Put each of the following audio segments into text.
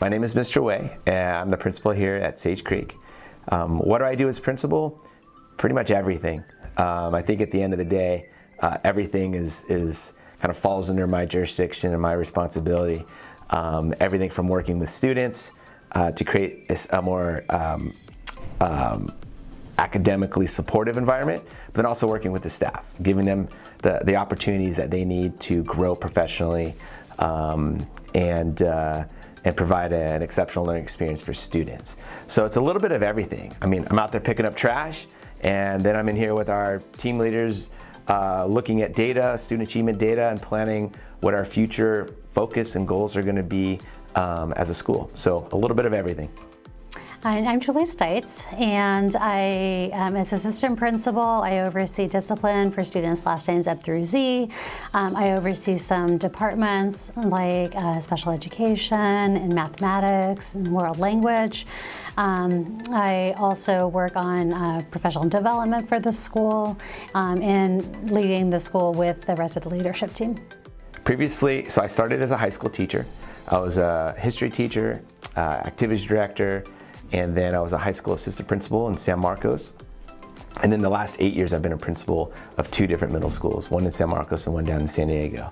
My name is Mr. Way, and I'm the principal here at Sage Creek. What do I do as principal? Pretty much everything. I think at the end of the day, everything is kind of falls under my jurisdiction and my responsibility. Everything from working with students to create a more academically supportive environment, but then also working with the staff, giving them the opportunities that they need to grow professionally and provide an exceptional learning experience for students. So it's a little bit of everything. I mean, I'm out there picking up trash, and then I'm in here with our team leaders looking at data, student achievement data, and planning what our future focus and goals are going to be as a school. So a little bit of everything. I'm Julie Steitz, and I, as assistant principal, I oversee discipline for students last names up through Z. I oversee some departments like special education and mathematics and world language. I also work on professional development for the school and leading the school with the rest of the leadership team. Previously, so I started as a high school teacher. I was a history teacher, activities director, and then I was a high school assistant principal in San Marcos. And then the last 8 years I've been a principal of 2 different middle schools, one in San Marcos and one down in San Diego.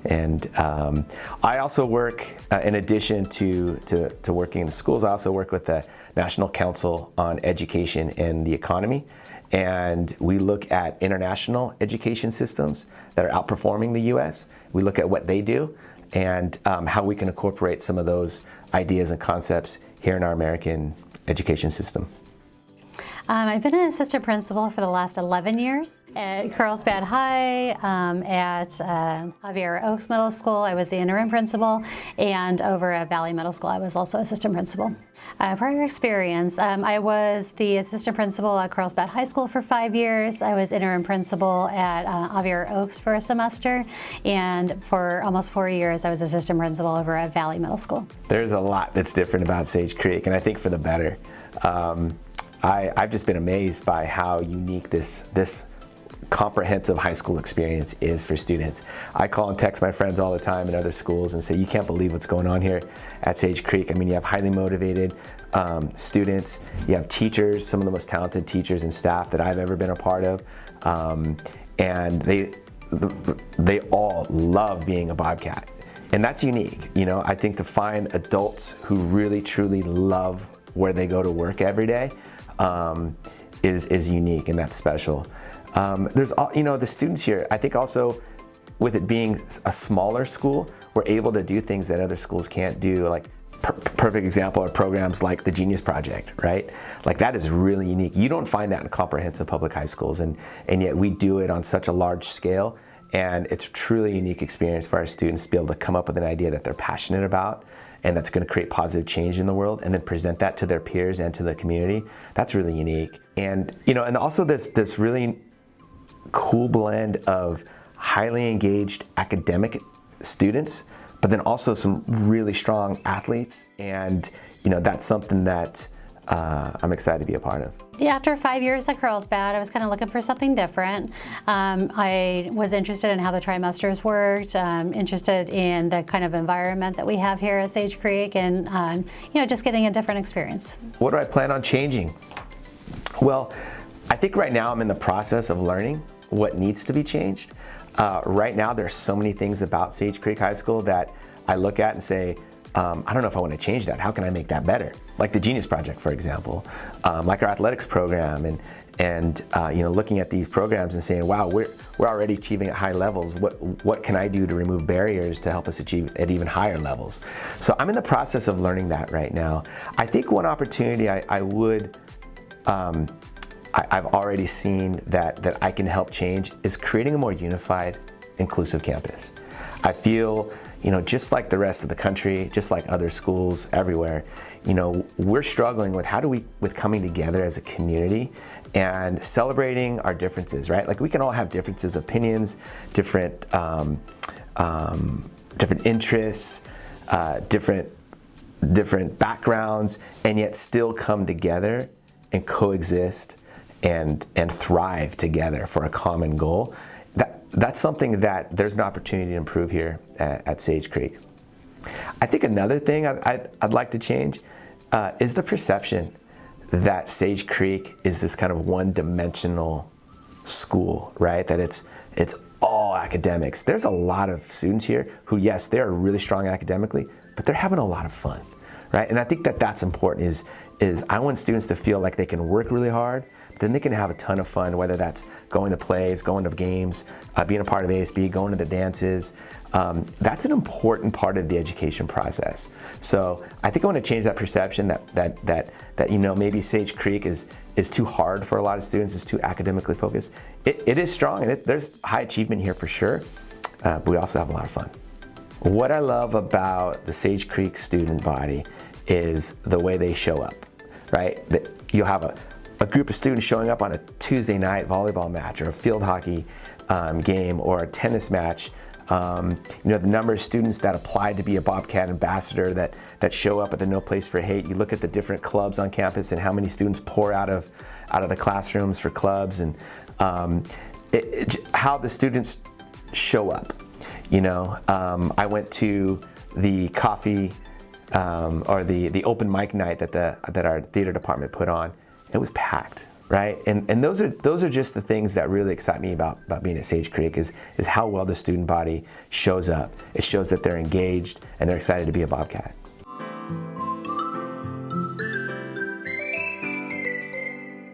And I also work, in addition to working in the schools, I also work with the National Council on Education and the Economy. And we look at international education systems that are outperforming the US. We look at what they do and how we can incorporate some of those ideas and concepts here in our American education system. I've been an assistant principal for the last 11 years. At Carlsbad High, at Javier Oaks Middle School, I was the interim principal, and over at Valley Middle School, I was also assistant principal. Prior experience, I was the assistant principal at Carlsbad High School for 5 years. I was interim principal at Javier Oaks for a semester, and for almost 4 years, I was assistant principal over at Valley Middle School. There's a lot that's different about Sage Creek, and I think for the better. I've just been amazed by how unique this comprehensive high school experience is for students. I call and text my friends all the time in other schools and say, you can't believe what's going on here at Sage Creek. I mean, you have highly motivated students, you have teachers, some of the most talented teachers and staff that I've ever been a part of, and they all love being a Bobcat. And that's unique. You know, I think to find adults who really truly love where they go to work every day is unique, and that's special. There's, you know, the students here, I think also with it being a smaller school, we're able to do things that other schools can't do. Like perfect example are programs like the Genius Project, right? Like that is really unique. You don't find that in comprehensive public high schools, and yet we do it on such a large scale, and it's a truly unique experience for our students to be able to come up with an idea that they're passionate about and that's going to create positive change in the world, and then present that to their peers and to the community. That's really unique. And you know, and also this really cool blend of highly engaged academic students, but then also some really strong athletes. And you know, that's something that I'm excited to be a part of. Yeah, after 5 years at Carlsbad, I was kind of looking for something different. I was interested in how the trimesters worked, interested in the kind of environment that we have here at Sage Creek, and you know, just getting a different experience. What do I plan on changing? Well, I think right now I'm in the process of learning what needs to be changed. Right now, there's so many things about Sage Creek High School that I look at and say, I don't know if I want to change that. How can I make that better? Like the Genius Project, for example, like our athletics program, and you know, looking at these programs and saying, wow, we're already achieving at high levels. What can I do to remove barriers to help us achieve at even higher levels? So I'm in the process of learning that right now. I think one opportunity I've already seen that I can help change is creating a more unified, inclusive campus. I feel, you know, just like the rest of the country, just like other schools everywhere, you know, we're struggling with with coming together as a community and celebrating our differences, right? Like we can all have differences, opinions, different interests, different backgrounds, and yet still come together and coexist and thrive together for a common goal. That's something that there's an opportunity to improve here at Sage Creek. I think another thing I'd like to change is the perception that Sage Creek is this kind of one-dimensional school, right? That it's all academics. There's a lot of students here who, yes, they're really strong academically, but they're having a lot of fun, right? And I think that that's important. Is I want students to feel like they can work really hard, but then they can have a ton of fun, whether that's going to plays, going to games, being a part of ASB, going to the dances. That's an important part of the education process. So I think I want to change that perception that maybe Sage Creek is too hard for a lot of students, is too academically focused. It is strong, and there's high achievement here for sure, but we also have a lot of fun. What I love about the Sage Creek student body is the way they show up, right? You'll have a group of students showing up on a Tuesday night volleyball match or a field hockey game or a tennis match. The number of students that apply to be a Bobcat ambassador that show up at the No Place for Hate. You look at the different clubs on campus and how many students pour out of the classrooms for clubs, and how the students show up. I went to the coffee or the open mic night that our theater department put on. It was packed, right? And those are just the things that really excite me about being at Sage Creek is how well the student body shows up. It shows that they're engaged and they're excited to be a Bobcat.